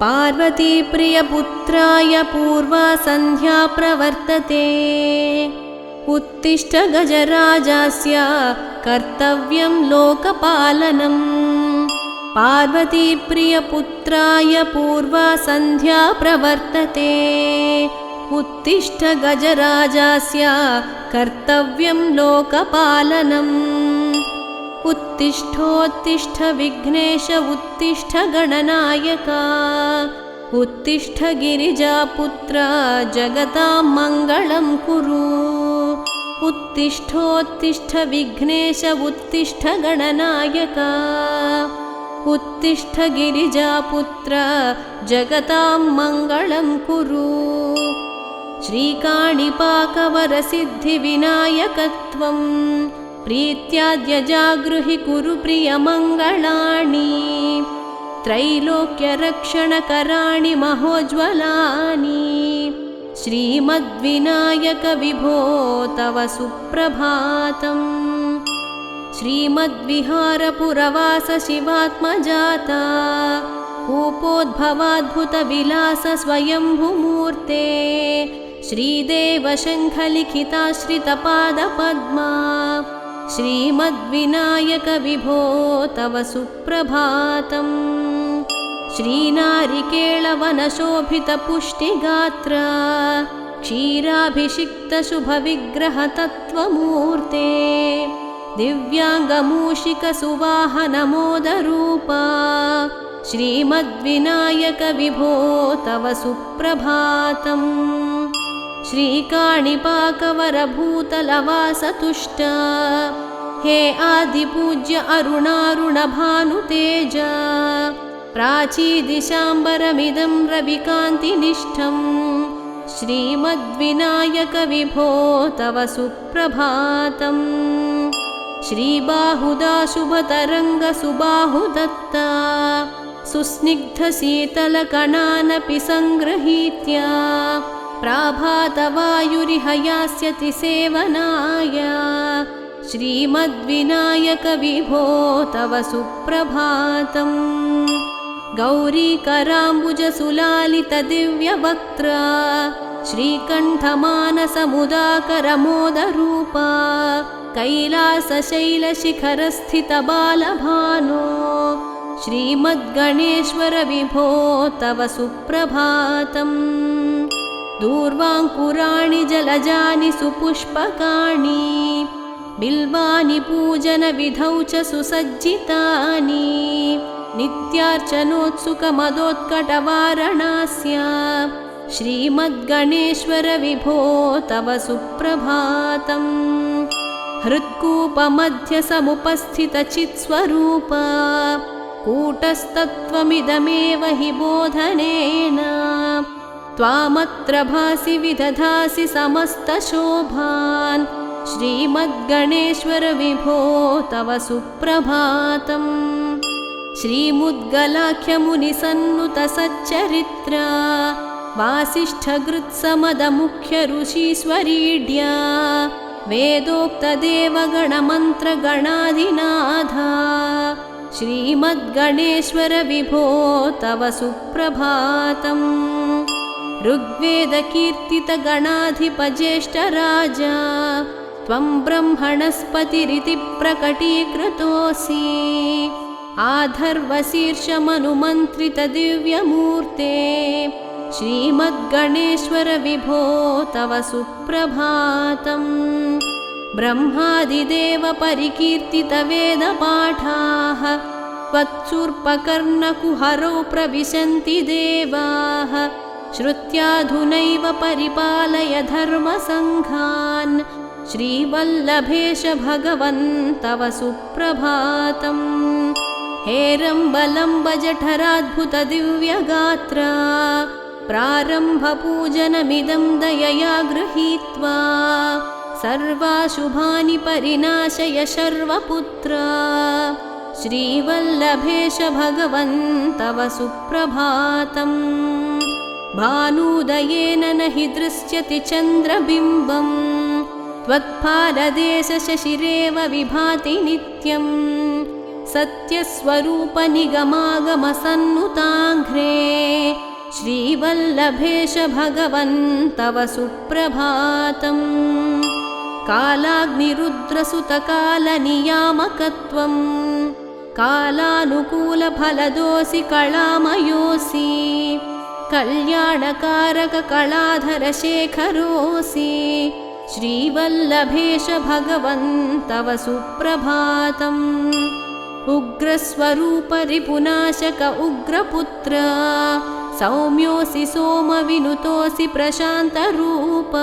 पार्वतीप्रियपुत्राय पूर्वा सन्ध्या प्रवर्तते। उत्तिष्ठ गजराजस्य कर्तव्यं लोकपालनम्। पार्वतीप्रियपुत्राय पूर्वा सन्ध्या प्रवर्तते। उत्तिष्ठ गजराजस्य कर्तव्यं लोकपालनम्। उत्तिष्ठोत्तिष्ठ विघ्नेश उत्तिष्ठ गणनायक। उत्तिष्ठ गिरिजापुत्र जगतां मङ्गलं कुरु। उत्तिष्ठोत्तिष्ठ विघ्नेश उत्तिष्ठ गणनायक। उत्तिष्ठ गिरिजापुत्र जगतां मङ्गलं कुरु। श्रीकाणिपाकवरसिद्धिविनायकत्वं प्रीत्याद्य जागृहि कुरु प्रियमङ्गलानि। त्रैलोक्यरक्षणकराणि महोज्ज्वलानि। श्रीमद्विनायक विभो तव सुप्रभातम्। श्रीमद्विहारपुरवास शिवात्मजाता कूपोद्भवाद्भुतविलास स्वयंभूमूर्ते। श्रीदेवशङ्खलिखिताश्रितपादपद्मा। श्रीमद्विनायक विभो तव सुप्रभातम्। श्रीनारिकेळवनशोभितपुष्टिगात्र क्षीराभिषिक्तशुभविग्रहतत्त्वमूर्ते। दिव्याङ्गमूषिकसुवाहनमोदरूपा। श्रीमद्विनायक विभो तव सुप्रभातम्। श्रीकाणिपाकवरभूतलवासतुष्ट हे आदिपूज्य अरुणारुणभानुतेज। प्राचीदिशाम्बरमिदं रविकान्तिनिष्ठम्। श्रीमद्विनायक विभो तव सुप्रभातम्। श्रीबाहुदा शुभतरङ्गसुबाहुदत्ता सुस्निग्धशीतलकणानपि सङ्गृहीत्य प्राभातवायुरिह यास्यति सेवनाय। श्रीमद्विनायक विभो तव सुप्रभातम्। गौरीकराम्बुजसुलालितदिव्यवक्त्र श्रीकण्ठमानसमुदाकरमोदरूपा। कैलासशैलशिखरस्थितबालभानो श्रीमद्गणेश्वर विभो तव सुप्रभातम्। दूर्वाङ्कुराणि जलजानि सुपुष्पकाणि बिल्वानि पूजनविधौ च सुसज्जितानि। नित्यार्चनोत्सुकमदोत्कटवारणास्य श्रीमद्गणेश्वर विभो तव सुप्रभातम्। हृत्कूपमध्यसमुपस्थितचित्स्वरूप कूटस्थत्वमिदमेव हि बोधनेन। त्वामत्र भासि विदधासि समस्तशोभान्। श्रीमद्गणेश्वर विभो तव सुप्रभातम्। श्रीमुद्गलाख्यमुनिसन्नुतसच्चरित्र वासिष्ठगृत्समदमुख्यऋषीश्वरीड्या। वेदोक्तदेवगणमन्त्रगणाधिनाथा श्रीमद्गणेश्वर विभो तव सुप्रभातम्। ऋग्वेदकीर्तितगणाधिपज्येष्ठराजा त्वं ब्रह्मणस्पतिरिति प्रकटीकृतोऽसि। आधर्वशीर्षमनुमन्त्रितदिव्यमूर्ते श्रीमद्गणेश्वर विभो तव सुप्रभातम्। ब्रह्मादिदेवपरिकीर्तितवेदपाठाः त्वत्सूर्पकर्णकुहरौ प्रविशन्ति देवाः। श्रुत्याधुनैव परिपालय धर्मसङ्घान्। श्रीवल्लभेश भगवन् तव सुप्रभातम्। हेरम्बलम्बजठराद्भुतदिव्यगात्र प्रारम्भपूजनमिदं दयया गृहीत्वा। सर्वाशुभानि परिनाशय शर्वपुत्र। श्रीवल्लभेश भगवन् तव सुप्रभातम्। भानुदयेन न हि दृश्यति चन्द्रबिम्बम्। त्वत्पाददेशशशिरेव विभाति नित्यम्। सत्यस्वरूपनिगमागमसन्नुताङ्घ्रे श्रीवल्लभेश भगवन् तव सुप्रभातम् कालाग्निरुद्रसुतकालनियामकत्वं कालानुकूलफलदोऽसि कलामयोऽसि कल्याणकारककलाधरशेखरोऽसि श्रीवल्लभेश भगवन् तव सुप्रभातम् उग्रस्वरूपरिपुनाशक उग्रपुत्र सौम्योऽसि सोमविनुतोऽसि प्रशान्तरूप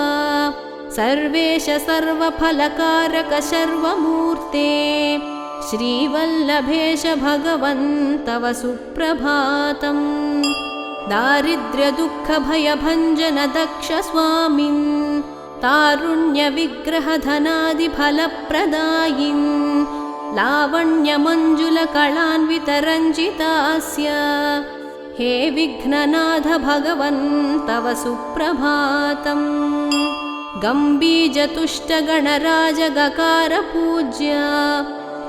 सर्वेश सर्वफलकारक शर्वमूर्ते श्रीवल्लभेश भगवन् तव सुप्रभातम् दारिद्र्यदुःखभयभञ्जन दक्ष स्वामिन् तारुण्यविग्रहधनादिफलप्रदायिन् लावण्यमञ्जुलकलान्वितरञ्जितास्य हे विघ्ननाथ भगवन् तव सुप्रभातम् गम्बीजतुष्टगणराजगकारपूज्य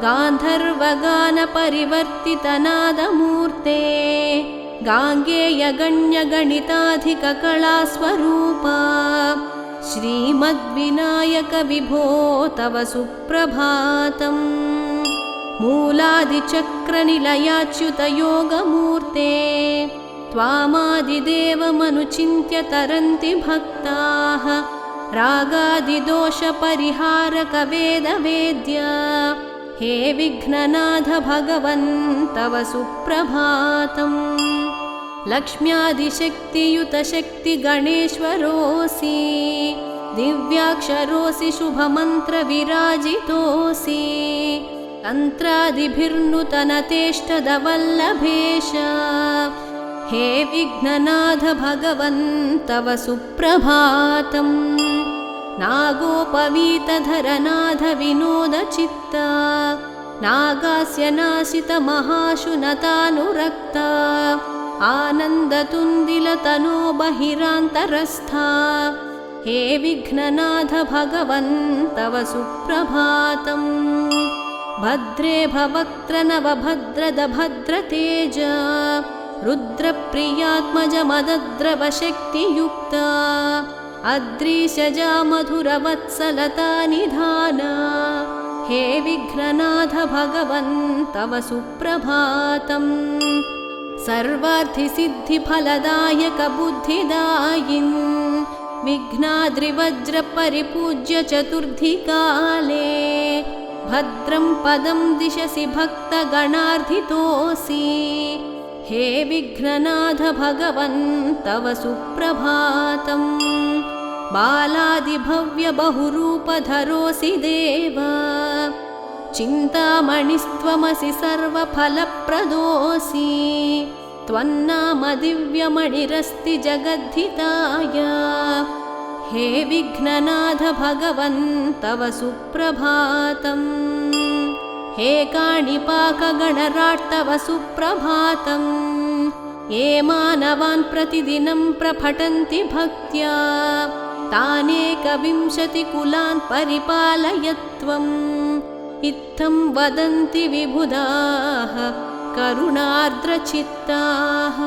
गान्धर्वगानपरिवर्तितनादमूर्ते गाङ्गेयगण्यगणिताधिककलास्वरूप श्रीमद्विनायक विभो तव सुप्रभातम् मूलादिचक्रनिलयाच्युतयोगमूर्ते त्वामादिदेवमनुचिन्त्य तरन्ति भक्ताः रागादिदोषपरिहारक वेदवेद्य हे विघ्ननाथ भगवन् तव सुप्रभातम् लक्ष्म्यादिशक्तियुतशक्तिगणेश्वरोऽसि दिव्याक्षरोऽसि शुभमन्त्रविराजितोऽसि तन्त्रादिभिर्नुतनतेष्टदवल्लभेश हे विघ्ननाथ भगवन् तव सुप्रभातम् नागोपवीतधरनाथ विनोदचित्त नागास्य नाशितमहाशुनतानुरक्त आनन्दतुन्दिलतनो बहिरान्तरस्था हे विघ्ननाथ भगवन् तव सुप्रभातम् भद्रे भवक्त्र नवभद्रद भद्रतेज रुद्रप्रियात्मज मदद्रवशक्तियुक्त अद्रीशजा मधुरवत्सलता निधान हे विघ्ननाथ भगवन् तव सुप्रभातम् सर्वार्थिसिद्धिफलदायक बुद्धिदायिन् विघ्नाद्रिवज्रपरिपूज्य चतुर्धिकाले भद्रं पदं दिशसि भक्तगणार्धितोऽसि हे विघ्ननाथ भगवन् तव सुप्रभातम् बालादिभव्यबहुरूपधरोऽसि देव चिन्तामणिस्त्वमसि सर्वफलप्रदोऽसि त्वन्नाम दिव्यमणिरस्ति जगद्धिताय हे विघ्ननाथ भगवन् तव सुप्रभातम् हे काणिपाकगणराट् तव सुप्रभातम् ये मानवान् प्रतिदिनं प्रपठन्ति भक्त्या तानेकविंशतिकुलान् परिपालयत्वम् इत्थं वदन्ति विबुधाः करुणार्द्रचित्ताः।